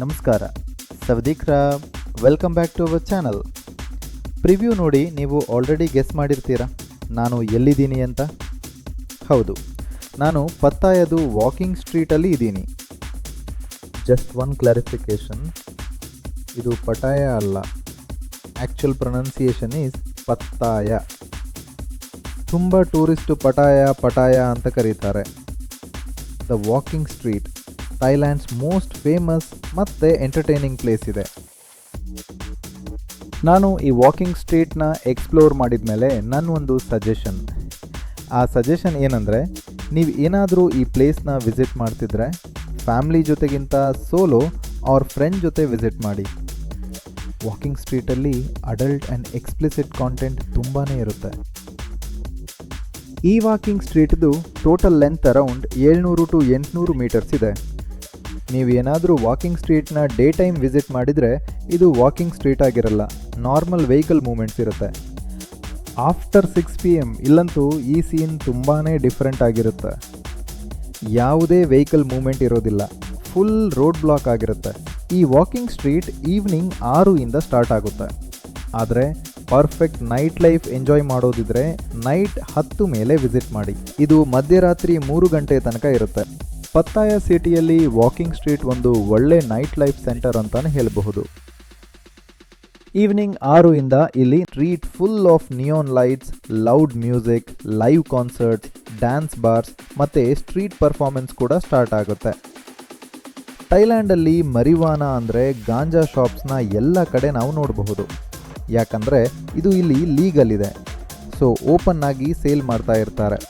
ನಮಸ್ಕಾರ ಸವದೀಕ್ರಾ, welcome back to our channel. Preview ನೋಡಿ ನೀವು ಆಲ್ರೆಡಿ ಗೆಸ್ ಮಾಡಿರ್ತೀರಾ ನಾನು ಎಲ್ಲಿದ್ದೀನಿ ಅಂತ. ಹೌದು, ನಾನು ಪತ್ತಾಯದು ವಾಕಿಂಗ್ ಸ್ಟ್ರೀಟಲ್ಲಿ ಇದ್ದೀನಿ. ಜಸ್ಟ್ ಒನ್ ಕ್ಲಾರಿಫಿಕೇಷನ್, ಇದು ಪಟಾಯ ಅಲ್ಲ, ಆ್ಯಕ್ಚುಯಲ್ ಪ್ರೊನೌನ್ಸಿಯೇಷನ್ ಈಸ್ ಪತ್ತಾಯ. ತುಂಬ ಟೂರಿಸ್ಟು ಪಟಾಯ ಅಂತ ಕರೀತಾರೆ. The walking street Thailand's most famous ಮತ್ತು ಎಂಟರ್ಟೈನಿಂಗ್ ಪ್ಲೇಸ್ ಇದೆ. ನಾನು ಈ ವಾಕಿಂಗ್ ಸ್ಟ್ರೀಟ್ನ ಎಕ್ಸ್ಪ್ಲೋರ್ ಮಾಡಿದ ಮೇಲೆ ನನ್ನೊಂದು ಸಜೆಷನ್. ಆ ಸಜೆಷನ್ ಏನಂದರೆ, ನೀವು ಏನಾದರೂ ಈ ಪ್ಲೇಸ್ನ ವಿಸಿಟ್ ಮಾಡ್ತಿದ್ರೆ ಫ್ಯಾಮ್ಲಿ ಜೊತೆಗಿಂತ ಸೋಲೋ ಅವ್ರ ಫ್ರೆಂಡ್ ಜೊತೆ ವಿಸಿಟ್ ಮಾಡಿ. ವಾಕಿಂಗ್ ಸ್ಟ್ರೀಟಲ್ಲಿ ಅಡಲ್ಟ್ ಆ್ಯಂಡ್ ಎಕ್ಸ್ಪ್ಲಿಸಿಟ್ ಕಾಂಟೆಂಟ್ ತುಂಬಾ ಇರುತ್ತೆ. ಈ ವಾಕಿಂಗ್ ಸ್ಟ್ರೀಟ್ದು total length around 700 to 800 metres ಇದೆ. ನೀವು ಏನಾದರೂ ವಾಕಿಂಗ್ ಸ್ಟ್ರೀಟ್ನ ಡೇ ಟೈಮ್ ವಿಸಿಟ್ ಮಾಡಿದರೆ ಇದು ವಾಕಿಂಗ್ ಸ್ಟ್ರೀಟ್ ಆಗಿರಲ್ಲ, ನಾರ್ಮಲ್ ವೆಹಿಕಲ್ ಮೂಮೆಂಟ್ಸ್ ಇರುತ್ತೆ. ಆಫ್ಟರ್ 6 PM ಇಲ್ಲಂತೂ ಈ ಸೀನ್ ತುಂಬಾ ಡಿಫ್ರೆಂಟ್ ಆಗಿರುತ್ತೆ. ಯಾವುದೇ ವೆಹಿಕಲ್ ಮೂಮೆಂಟ್ ಇರೋದಿಲ್ಲ, ಫುಲ್ ರೋಡ್ ಬ್ಲಾಕ್ ಆಗಿರುತ್ತೆ. ಈ ವಾಕಿಂಗ್ ಸ್ಟ್ರೀಟ್ ಈವ್ನಿಂಗ್ 6 ಸ್ಟಾರ್ಟ್ ಆಗುತ್ತೆ. ಆದರೆ ಪರ್ಫೆಕ್ಟ್ ನೈಟ್ ಲೈಫ್ ಎಂಜಾಯ್ ಮಾಡೋದಿದ್ರೆ ನೈಟ್ 10 ಮೇಲೆ ವಿಸಿಟ್ ಮಾಡಿ. ಇದು ಮಧ್ಯರಾತ್ರಿ 3 ಗಂಟೆ ತನಕ ಇರುತ್ತೆ. ಪತ್ತಾಯ ಸಿಟಿಯಲ್ಲಿ ವಾಕಿಂಗ್ ಸ್ಟ್ರೀಟ್ ಒಂದು ಒಳ್ಳೆ ನೈಟ್ ಲೈಫ್ ಸೆಂಟರ್ ಅಂತಾನೆ ಹೇಳಬಹುದು. ಈವ್ನಿಂಗ್ 6 ಇಲ್ಲಿ street full of neon lights, loud music, live concerts, dance bars ಮತ್ತು ಸ್ಟ್ರೀಟ್ ಪರ್ಫಾರ್ಮೆನ್ಸ್ ಕೂಡ ಸ್ಟಾರ್ಟ್ ಆಗುತ್ತೆ. ಥೈಲ್ಯಾಂಡಲ್ಲಿ ಮರಿವಾನಾ ಅಂದರೆ ಗಾಂಜಾ ಶಾಪ್ಸ್ನ ಎಲ್ಲ ಕಡೆ ನಾವು ನೋಡಬಹುದು. ಯಾಕಂದರೆ ಇದು ಇಲ್ಲಿ ಲೀಗಲ್ ಇದೆ, ಸೊ ಓಪನ್ ಆಗಿ ಸೇಲ್ ಮಾಡ್ತಾ ಇರ್ತಾರೆ.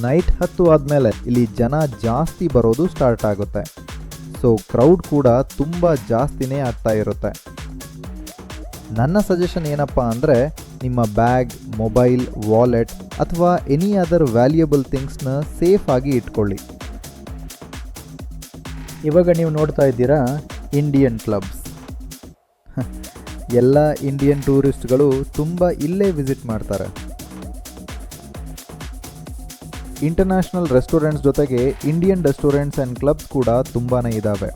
ನೈಟ್ 10 ಆದಮೇಲೆ ಇಲ್ಲಿ ಜನ ಜಾಸ್ತಿ ಬರೋದು ಸ್ಟಾರ್ಟ್ ಆಗುತ್ತೆ, ಸೊ ಕ್ರೌಡ್ ಕೂಡ ತುಂಬ ಜಾಸ್ತಿನೇ ಆಗ್ತಾ ಇರುತ್ತೆ. ನನ್ನ ಸಜೆಷನ್ ಏನಪ್ಪ ಅಂದರೆ, ನಿಮ್ಮ ಬ್ಯಾಗ್, ಮೊಬೈಲ್, ವಾಲೆಟ್ ಅಥವಾ ಎನಿ ಅದರ್ ವ್ಯಾಲ್ಯೂಯಬಲ್ ಥಿಂಗ್ಸ್ನ ಸೇಫ್ ಆಗಿ ಇಟ್ಕೊಳ್ಳಿ. ಇವಾಗ ನೀವು ನೋಡ್ತಾ ಇದ್ದೀರಾ ಇಂಡಿಯನ್ ಕ್ಲಬ್ಸ್. ಎಲ್ಲ ಇಂಡಿಯನ್ ಟೂರಿಸ್ಟ್ಗಳು ತುಂಬ ಇಲ್ಲೇ ವಿಸಿಟ್ ಮಾಡ್ತಾರೆ. ಇಂಟರ್ನ್ಯಾಷನಲ್ ರೆಸ್ಟೋರೆಂಟ್ಸ್ ಜೊತೆಗೆ ಇಂಡಿಯನ್ ರೆಸ್ಟೋರೆಂಟ್ಸ್ ಆ್ಯಂಡ್ ಕ್ಲಬ್ಸ್ ಕೂಡ ತುಂಬಾ ಇದ್ದಾವೆ.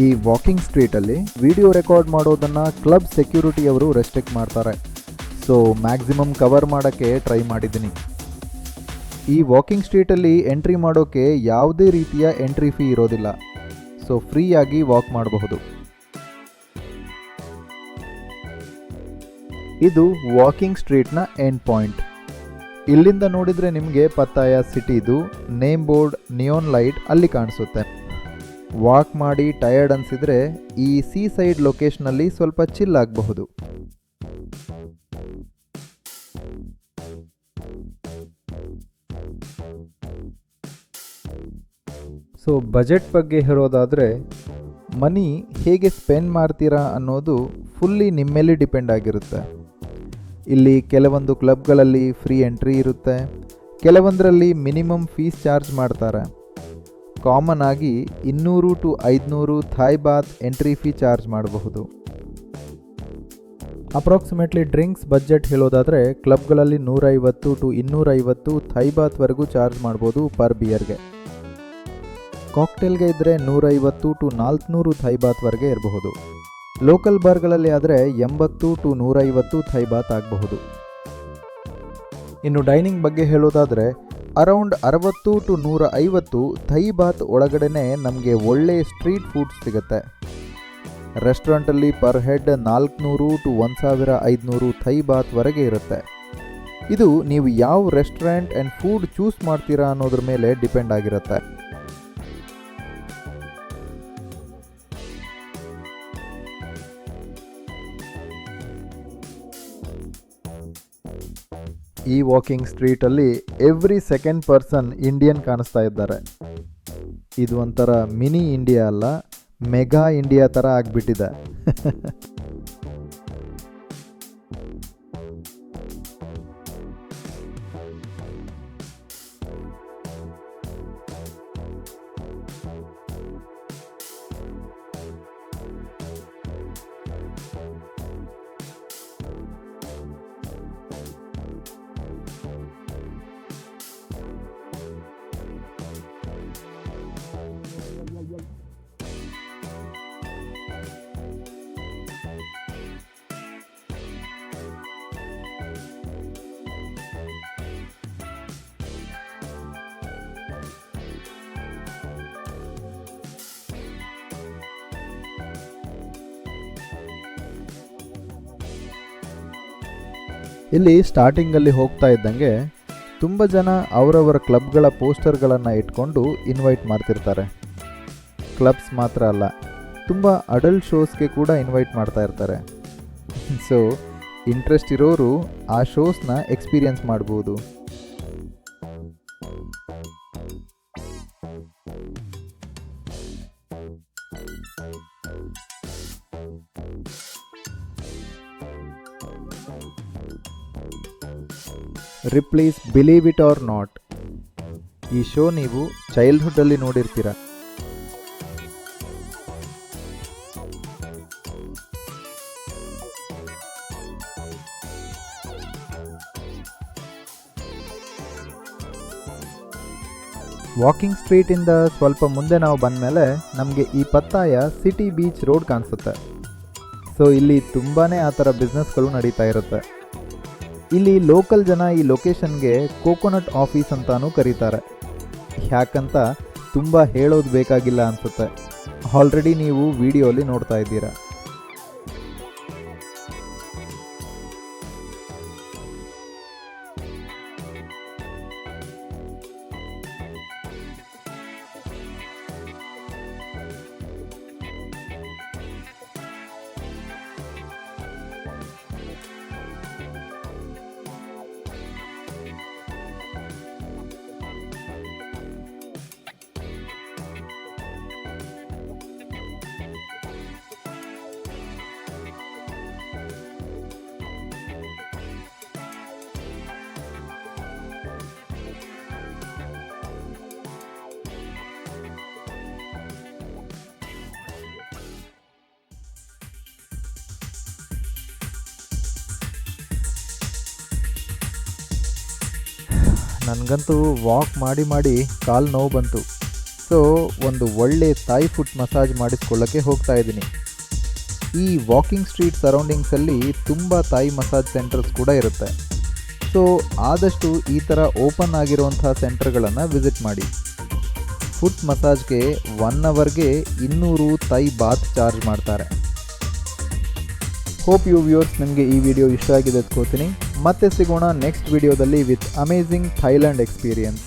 ಈ ವಾಕಿಂಗ್ ಸ್ಟ್ರೀಟಲ್ಲಿ ವಿಡಿಯೋ ರೆಕಾರ್ಡ್ ಮಾಡೋದನ್ನು ಕ್ಲಬ್ ಸೆಕ್ಯೂರಿಟಿ ಅವರು ರೆಸ್ಟ್ರಿಕ್ಟ್ ಮಾಡ್ತಾರೆ, ಸೊ ಮ್ಯಾಕ್ಸಿಮಮ್ ಕವರ್ ಮಾಡೋಕ್ಕೆ ಟ್ರೈ ಮಾಡಿದ್ದೀನಿ. ಈ ವಾಕಿಂಗ್ ಸ್ಟ್ರೀಟಲ್ಲಿ ಎಂಟ್ರಿ ಮಾಡೋಕ್ಕೆ ಯಾವುದೇ ರೀತಿಯ ಎಂಟ್ರಿ ಫೀ ಇರೋದಿಲ್ಲ, ಸೊ ಫ್ರೀಯಾಗಿ ವಾಕ್ ಮಾಡಬಹುದು. ಇದು ವಾಕಿಂಗ್ ಸ್ಟ್ರೀಟ್ನ ಎಂಡ್ ಪಾಯಿಂಟ್. ಇಲ್ಲಿಂದ ನೋಡಿದರೆ ನಿಮಗೆ ಪತ್ತಾಯ ಸಿಟಿದು ನೇಮ್ ಬೋರ್ಡ್, ನಿಯಾನ್ ಲೈಟ್ ಅಲ್ಲಿ ಕಾಣಿಸುತ್ತೆ. ವಾಕ್ ಮಾಡಿ ಟಯರ್ಡ್ ಅನಿಸಿದರೆ ಈ ಸೀ ಸೈಡ್ ಲೊಕೇಶನಲ್ಲಿ ಸ್ವಲ್ಪ ಚಿಲ್ ಆಗಬಹುದು. ಸೊ ಬಜೆಟ್ ಬಗ್ಗೆ ಹೇಳೋದಾದರೆ, ಮನಿ ಹೇಗೆ ಸ್ಪೆಂಡ್ ಮಾಡ್ತೀರಾ ಅನ್ನೋದು ಫುಲ್ಲಿ ನಿಮ್ಮೇಲೆ ಡಿಪೆಂಡ್ ಆಗಿರುತ್ತೆ. ಇಲ್ಲಿ ಕೆಲವೊಂದು ಕ್ಲಬ್ಗಳಲ್ಲಿ ಫ್ರೀ ಎಂಟ್ರಿ ಇರುತ್ತೆ, ಕೆಲವೊಂದರಲ್ಲಿ ಮಿನಿಮಮ್ ಫೀಸ್ ಚಾರ್ಜ್ ಮಾಡ್ತಾರೆ. ಕಾಮನ್ ಆಗಿ 200 to 500 Thai baht entry fee charge ಮಾಡಬಹುದು. ಅಪ್ರಾಕ್ಸಿಮೇಟ್ಲಿ ಡ್ರಿಂಕ್ಸ್ ಬಜೆಟ್ ಹೇಳೋದಾದರೆ ಕ್ಲಬ್ಗಳಲ್ಲಿ 150 to 250 ಥಾಯ್ ಬಾತ್ವರೆಗೂ ಚಾರ್ಜ್ ಮಾಡ್ಬೋದು ಪರ್ ಬಿಯರ್ಗೆ. ಕಾಕ್ಟೇಲ್ಗೆ ಇದ್ದರೆ 150 to 400 ಥಾಯ್ ಬಾತ್ವರೆಗೆ ಇರಬಹುದು. ಲೋಕಲ್ ಬಾರ್ಗಳಲ್ಲಿ ಆದರೆ 80 to 150 ಥಾಯ್ ಬಾತ್ ಆಗಬಹುದು. ಇನ್ನು ಡೈನಿಂಗ್ ಬಗ್ಗೆ ಹೇಳೋದಾದರೆ ಅರೌಂಡ್ 60 to 150 ಥಾಯ್ ಬಾತ್ ಒಳಗಡೆನೆ ನಮಗೆ ಒಳ್ಳೆ ಸ್ಟ್ರೀಟ್ ಫುಡ್ಸ್ ಸಿಗುತ್ತೆ. ರೆಸ್ಟೋರೆಂಟಲ್ಲಿ ಪರ್ ಹೆಡ್ 400 to 1500 ಥಾಯ್ ಬಾತ್ವರೆಗೆ ಇರುತ್ತೆ. ಇದು ನೀವು ಯಾವ ರೆಸ್ಟೋರೆಂಟ್ ಆ್ಯಂಡ್ ಫುಡ್ ಚೂಸ್ ಮಾಡ್ತೀರಾ ಅನ್ನೋದ್ರ ಮೇಲೆ ಡಿಪೆಂಡ್ ಆಗಿರುತ್ತೆ. ಈ ವಾಕಿಂಗ್ ಸ್ಟ್ರೀಟಲ್ಲಿ ಎವ್ರಿ ಸೆಕೆಂಡ್ ಪರ್ಸನ್ ಇಂಡಿಯನ್ ಕಾಣಿಸ್ತಾ ಇದ್ದಾರೆ. ಇದು ಒಂಥರ ಮಿನಿ ಇಂಡಿಯಾ ಅಲ್ಲ, ಮೆಗಾ ಇಂಡಿಯಾ ಥರ ಆಗಿಬಿಟ್ಟಿದೆ. ಇಲ್ಲಿ ಸ್ಟಾರ್ಟಿಂಗಲ್ಲಿ ಹೋಗ್ತಾ ಇದ್ದಂಗೆ ತುಂಬ ಜನ ಅವರವರ ಕ್ಲಬ್ಗಳ ಪೋಸ್ಟರ್ಗಳನ್ನು ಇಟ್ಕೊಂಡು ಇನ್ವೈಟ್ ಮಾಡ್ತಿರ್ತಾರೆ. ಕ್ಲಬ್ಸ್ ಮಾತ್ರ ಅಲ್ಲ, ತುಂಬ ಅಡಲ್ಟ್ ಶೋಸ್ಗೆ ಕೂಡ ಇನ್ವೈಟ್ ಮಾಡ್ತಾ ಇರ್ತಾರೆ. ಸೊ ಇಂಟ್ರೆಸ್ಟ್ ಇರೋರು ಆ ಶೋಸ್ನ ಎಕ್ಸ್ಪೀರಿಯನ್ಸ್ ಮಾಡ್ಬೋದು. ರಿಪ್ಲೀಸ್ ಬಿಲೀವ್ ಇಟ್ ಆರ್ ನಾಟ್. ಈ ಶೋ ನೀವು ಚೈಲ್ಡ್ಹುಡ್ಡಲ್ಲಿ ನೋಡಿರ್ತೀರ. ವಾಕಿಂಗ್ ಸ್ಟ್ರೀಟಿಂದ ಸ್ವಲ್ಪ ಮುಂದೆ ನಾವು ಬಂದಮೇಲೆ ನಮಗೆ ಈ ಪತ್ತಾಯ ಸಿಟಿ ಬೀಚ್ ರೋಡ್ ಕಾಣಿಸುತ್ತೆ. ಸೊ ಇಲ್ಲಿ ತುಂಬಾ ಆ ಥರ ಬಿಸ್ನೆಸ್ಗಳು ನಡೀತಾ ಇರುತ್ತೆ. ಇಲ್ಲಿ ಲೋಕಲ್ ಜನ ಈ ಲೊಕೇಶನ್ಗೆ ಕೋಕೋನಟ್ ಆಫೀಸ್ ಅಂತಾನೂ ಕರೀತಾರೆ. ಯಾಕಂತ ತುಂಬ ಹೇಳೋದು ಬೇಕಾಗಿಲ್ಲ ಅನಿಸುತ್ತೆ, ಆಲ್ರೆಡಿ ನೀವು ವಿಡಿಯೋಲಿ ನೋಡ್ತಾ ಇದ್ದೀರಾ. ನನಗಂತೂ ವಾಕ್ ಮಾಡಿ ಮಾಡಿ ಕಾಲು ನೋವು ಬಂತು. ಸೊ ಒಂದು ಒಳ್ಳೆ ತಾಯಿ ಫುಟ್ ಮಸಾಜ್ ಮಾಡಿಸ್ಕೊಳ್ಳೋಕ್ಕೆ ಹೋಗ್ತಾ ಇದ್ದೀನಿ. ಈ ವಾಕಿಂಗ್ ಸ್ಟ್ರೀಟ್ ಸರೌಂಡಿಂಗ್ಸಲ್ಲಿ ತುಂಬ ತಾಯಿ ಮಸಾಜ್ ಸೆಂಟರ್ಸ್ ಕೂಡ ಇರುತ್ತೆ. ಸೊ ಆದಷ್ಟು ಈ ಥರ ಓಪನ್ ಆಗಿರುವಂಥ ಸೆಂಟರ್ಗಳನ್ನು ವಿಸಿಟ್ ಮಾಡಿ. ಫುಟ್ ಮಸಾಜ್ಗೆ 1 ಅವರ್ಗೆ 200 ಥೈ ಬಾತ್ ಚಾರ್ಜ್ ಮಾಡ್ತಾರೆ. ಹೋಪ್ ಯು ವ್ಯೂವರ್ಸ್ ನಿಮಗೆ ಈ ವಿಡಿಯೋ ಇಷ್ಟ ಆಗಿದೆ ಅಂದ್ಕೋತೀನಿ. ಮತ್ತೆ ಸಿಗೋಣ ನೆಕ್ಸ್ಟ್ ವಿಡಿಯೋದಲ್ಲಿ ವಿತ್ ಅಮೇಝಿಂಗ್ ಥೈಲ್ಯಾಂಡ್ ಎಕ್ಸ್ಪೀರಿಯನ್ಸ್.